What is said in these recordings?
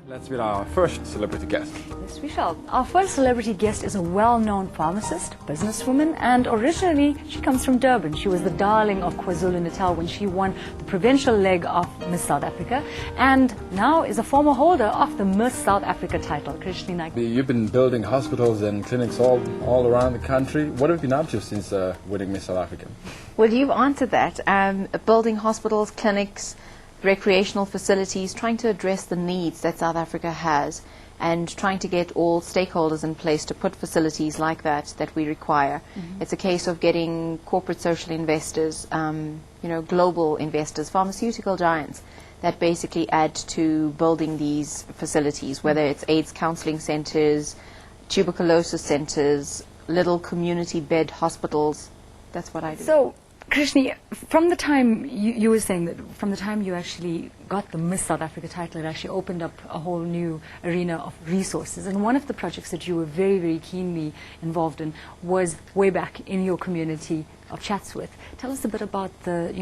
Let's meet our first celebrity guest. Yes, we shall. Our first celebrity guest is a well-known pharmacist, businesswoman, and originally she comes from Durban. She was the darling of KwaZulu-Natal when she won the provincial leg of Miss South Africa, and now is a former holder of the Miss South Africa title. Krishni Naik. You've been building hospitals and clinics all around the country. What have you been up to since winning Miss South Africa? Well, you've answered that. Building hospitals, clinics, recreational facilities, trying to address the needs that South Africa has, and trying to get all stakeholders in place to put facilities like that we require. It's a case of getting corporate social investors, global investors, pharmaceutical giants that basically add to building these facilities, whether it's AIDS counseling centers, tuberculosis centers, little community bed hospitals. That's what I do. So, Krishni, from the time you were saying that from the time you actually got the Miss South Africa title, it actually opened up a whole new arena of resources. And one of the projects that you were very, very keenly involved in was way back in your community of Chatsworth. Tell us a bit about the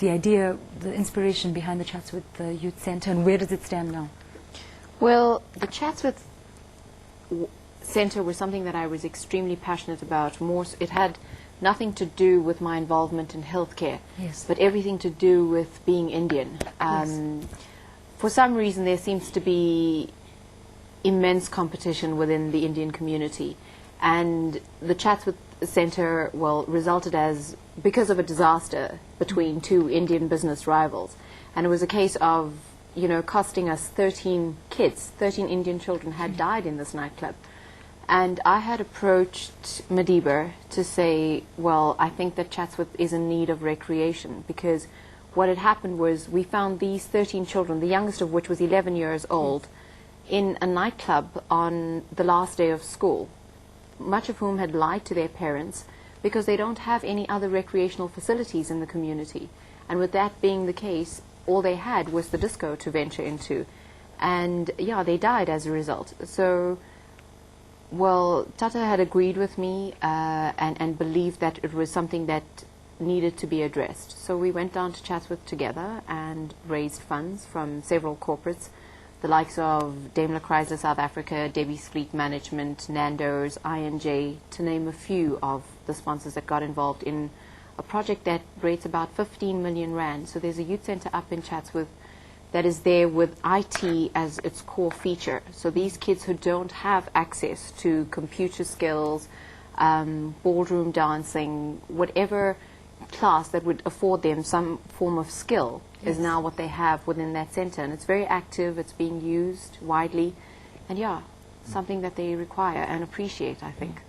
idea, the inspiration behind the Chatsworth Youth Centre, and where does it stand now? Well, the Chatsworth Centre was something that I was extremely passionate about. It had nothing to do with my involvement in healthcare, yes, but everything to do with being Indian. Yes. For some reason, there seems to be immense competition within the Indian community, and the Chatsworth Centre, resulted because of a disaster between two Indian business rivals, and it was a case of, costing us 13 kids. 13 Indian children had died in this nightclub. And I had approached Madiba to say, well, I think that Chatsworth is in need of recreation, because what had happened was we found these 13 children, the youngest of which was 11 years old, in a nightclub on the last day of school, much of whom had lied to their parents because they don't have any other recreational facilities in the community. And with that being the case, all they had was the disco to venture into. And yeah, they died as a result. So, well, Tata had agreed with me and believed that it was something that needed to be addressed. So we went down to Chatsworth together and raised funds from several corporates, the likes of Daimler Chrysler South Africa, Debbie's Fleet Management, Nando's, INJ, to name a few of the sponsors that got involved in a project that rates about 15 million rand. So there's a youth centre up in Chatsworth that is there with IT as its core feature. So these kids who don't have access to computer skills, ballroom dancing, whatever class that would afford them some form of skill, yes, is now what they have within that centre. And it's very active, it's being used widely, and yeah, something that they require and appreciate, I think.